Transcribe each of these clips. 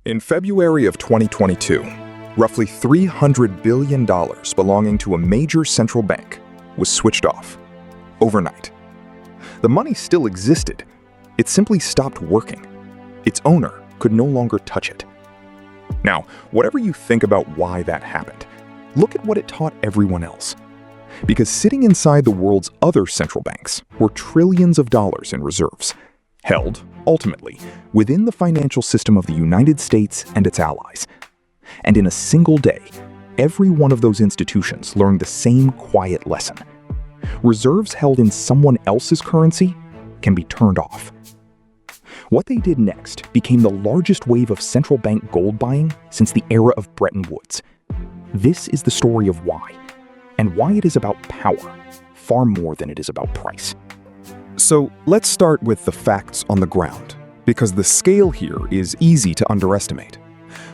In February of 2022, roughly $300 billion belonging to a major central bank was switched off overnight. The money still existed. It simply stopped working. Its owner could no longer touch it. Now, whatever you think about why that happened, look at what it taught everyone else. Because sitting inside the world's other central banks were trillions of dollars in reserves, held, ultimately, within the financial system of the United States and its allies. And in a single day, every one of those institutions learned the same quiet lesson. Reserves held in someone else's currency can be turned off. What they did next became the largest wave of central bank gold buying since the era of Bretton Woods. This is the story of why, and why it is about power, far more than it is about price. So let's start with the facts on the ground, because the scale here is easy to underestimate.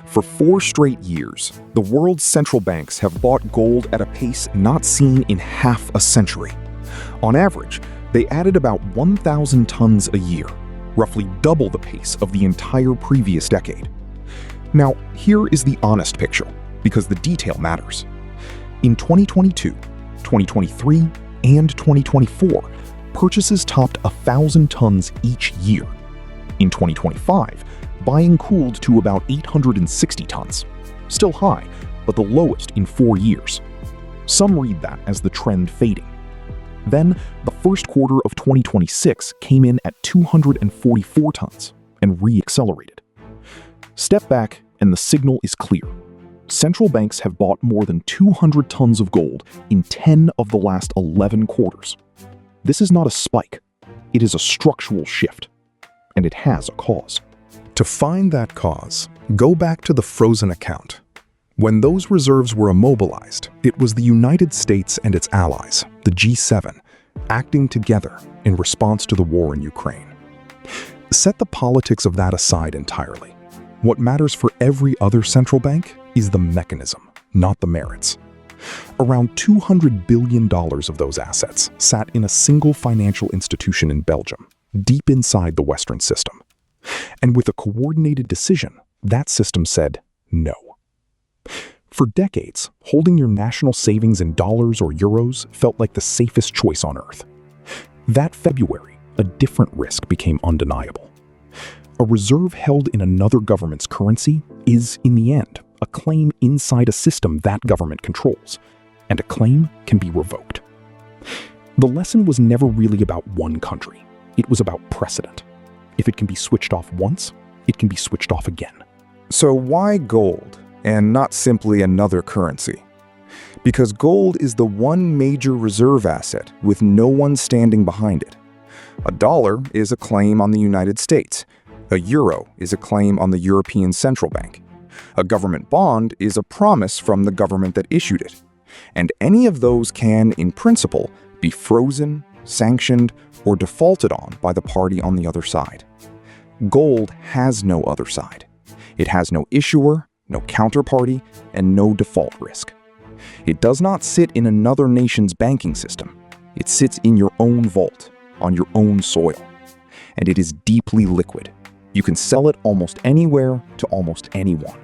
For 4 straight years, the world's central banks have bought gold at a pace not seen in half a century. On average, they added about 1,000 tons a year, roughly double the pace of the entire previous decade. Now, here is the honest picture, because the detail matters. In 2022, 2023, and 2024, purchases topped 1,000 tons each year. In 2025, buying cooled to about 860 tons. Still high, but the lowest in 4 years. Some read that as the trend fading. Then, the first quarter of 2026 came in at 244 tons and re-accelerated. Step back and the signal is clear. Central banks have bought more than 200 tons of gold in 10 of the last 11 quarters. This is not a spike. It is a structural shift. And it has a cause. To find that cause, go back to the frozen account. When those reserves were immobilized, it was the United States and its allies, the G7, acting together in response to the war in Ukraine. Set the politics of that aside entirely. What matters for every other central bank is the mechanism, not the merits. Around $200 billion of those assets sat in a single financial institution in Belgium, deep inside the Western system. And with a coordinated decision, that system said no. For decades, holding your national savings in dollars or euros felt like the safest choice on earth. That February, a different risk became undeniable. A reserve held in another government's currency is, in the end, a claim inside a system that government controls, and a claim can be revoked. The lesson was never really about one country. It was about precedent. If it can be switched off once, it can be switched off again. So why gold, and not simply another currency? Because gold is the one major reserve asset with no one standing behind it. A dollar is a claim on the United States. A euro is a claim on the European Central Bank. A government bond is a promise from the government that issued it. And any of those can, in principle, be frozen, sanctioned, or defaulted on by the party on the other side. Gold has no other side. It has no issuer, no counterparty, and no default risk. It does not sit in another nation's banking system. It sits in your own vault, on your own soil. And it is deeply liquid. You can sell it almost anywhere to almost anyone.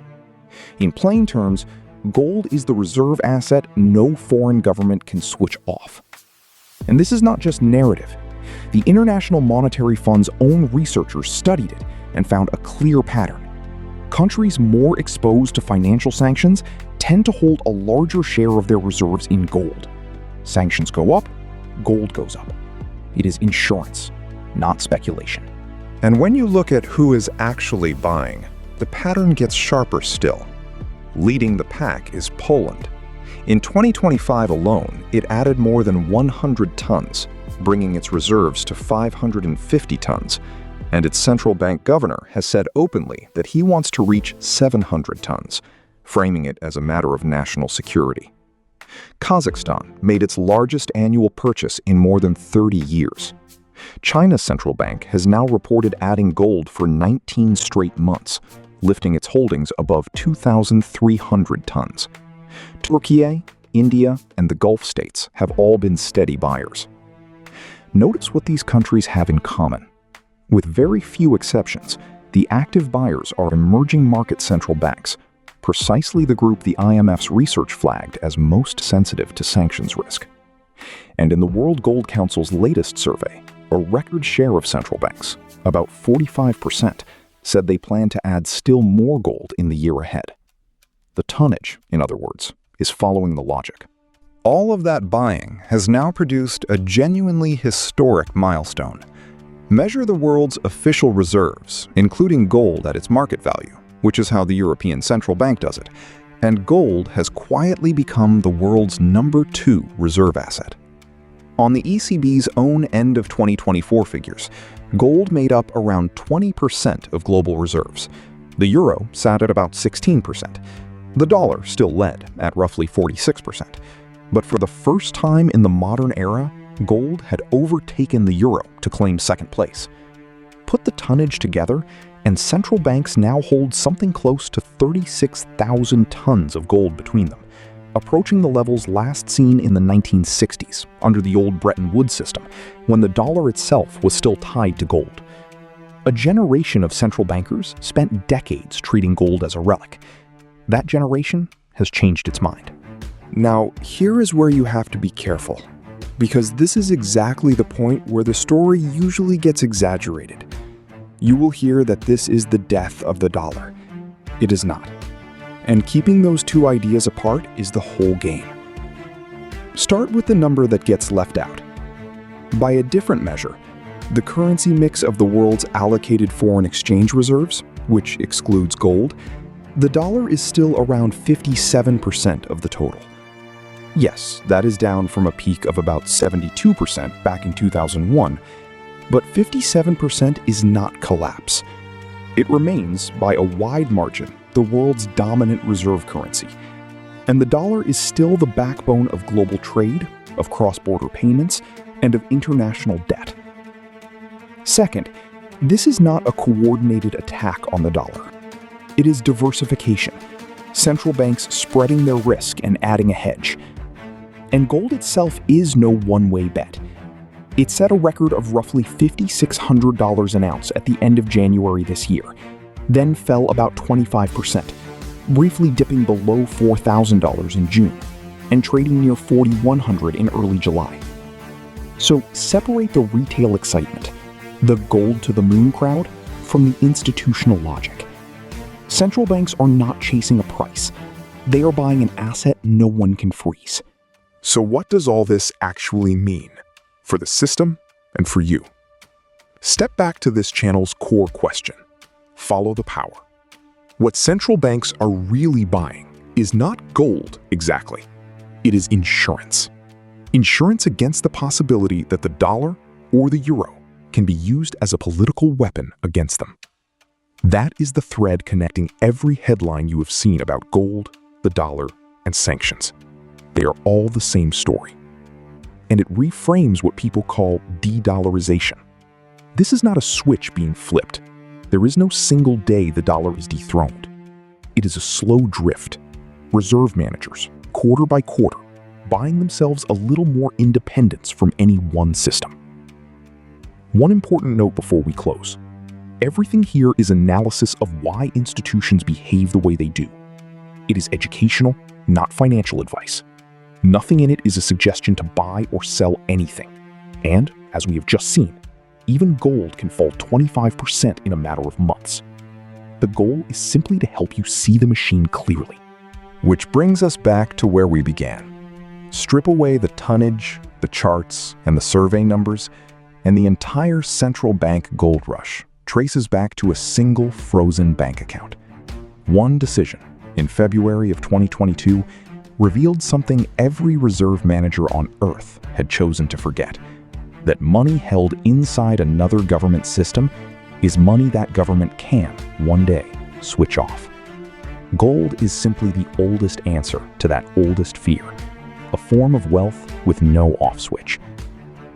In plain terms, gold is the reserve asset no foreign government can switch off. And this is not just narrative. The International Monetary Fund's own researchers studied it and found a clear pattern. Countries more exposed to financial sanctions tend to hold a larger share of their reserves in gold. Sanctions go up, gold goes up. It is insurance, not speculation. And when you look at who is actually buying, the pattern gets sharper still. Leading the pack is Poland. In 2025 alone, it added more than 100 tons, bringing its reserves to 550 tons, and its central bank governor has said openly that he wants to reach 700 tons, framing it as a matter of national security. Kazakhstan made its largest annual purchase in more than 30 years. China's central bank has now reported adding gold for 19 straight months, lifting its holdings above 2,300 tons. Turkey, India, and the Gulf states have all been steady buyers. Notice what these countries have in common. With very few exceptions, The active buyers are emerging market central banks, precisely the group the IMF's research flagged as most sensitive to sanctions risk. And in the World Gold Council's latest survey, a record share of central banks, about 45%, said they plan to add still more gold in the year ahead. The tonnage, in other words, is following the logic. All of that buying has now produced a genuinely historic milestone. Measure the world's official reserves, including gold at its market value, which is how the European Central Bank does it, and gold has quietly become the world's #2 reserve asset. On the ECB's own end of 2024 figures, gold made up around 20% of global reserves. The euro sat at about 16%. The dollar still led at roughly 46%. But for the first time in the modern era, gold had overtaken the euro to claim second place. Put the tonnage together, and central banks now hold something close to 36,000 tons of gold between them, approaching the levels last seen in the 1960s under the old Bretton Woods system, when the dollar itself was still tied to gold. A generation of central bankers spent decades treating gold as a relic. That generation has changed its mind. Now, here is where you have to be careful, because this is exactly the point where the story usually gets exaggerated. You will hear that this is the death of the dollar. It is not. And keeping those two ideas apart is the whole game. Start with the number that gets left out. By a different measure, the currency mix of the world's allocated foreign exchange reserves, which excludes gold, the dollar is still around 57% of the total. Yes, that is down from a peak of about 72% back in 2001, but 57% is not collapse. It remains, by a wide margin, the world's dominant reserve currency. And the dollar is still the backbone of global trade, of cross-border payments, and of international debt. Second, this is not a coordinated attack on the dollar. It is diversification, central banks spreading their risk and adding a hedge. And gold itself is no one-way bet. It set a record of roughly $5,600 an ounce at the end of January this year, then fell about 25%, briefly dipping below $4,000 in June, and trading near $4,100 in early July. So separate the retail excitement, the gold to the moon crowd, from the institutional logic. Central banks are not chasing a price. They are buying an asset no one can freeze. So what does all this actually mean for the system and for you? Step back to this channel's core question. Follow the power. What central banks are really buying is not gold exactly. It is insurance. Insurance against the possibility that the dollar or the euro can be used as a political weapon against them. That is the thread connecting every headline you have seen about gold, the dollar, and sanctions. They are all the same story. And it reframes what people call de-dollarization. This is not a switch being flipped. There is no single day the dollar is dethroned. It is a slow drift. Reserve managers, quarter by quarter, buying themselves a little more independence from any one system. One important note before we close. Everything here is analysis of why institutions behave the way they do. It is educational, not financial advice. Nothing in it is a suggestion to buy or sell anything. And, as we have just seen, even gold can fall 25% in a matter of months. The goal is simply to help you see the machine clearly. Which brings us back to where we began. Strip away the tonnage, the charts, and the survey numbers, and the entire central bank gold rush traces back to a single frozen bank account. One decision, in February of 2022, revealed something every reserve manager on Earth had chosen to forget: that money held inside another government system is money that government can, one day, switch off. Gold is simply the oldest answer to that oldest fear, a form of wealth with no off switch.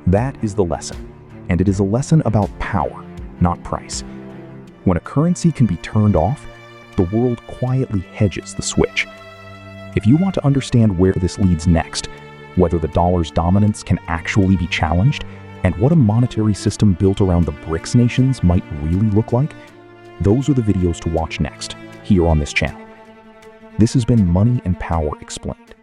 That is the lesson, and it is a lesson about power, not price. When a currency can be turned off, the world quietly hedges the switch. If you want to understand where this leads next, whether the dollar's dominance can actually be challenged, and what a monetary system built around the BRICS nations might really look like, Those are the videos to watch next, here on this channel. This has been Money and Power Explained.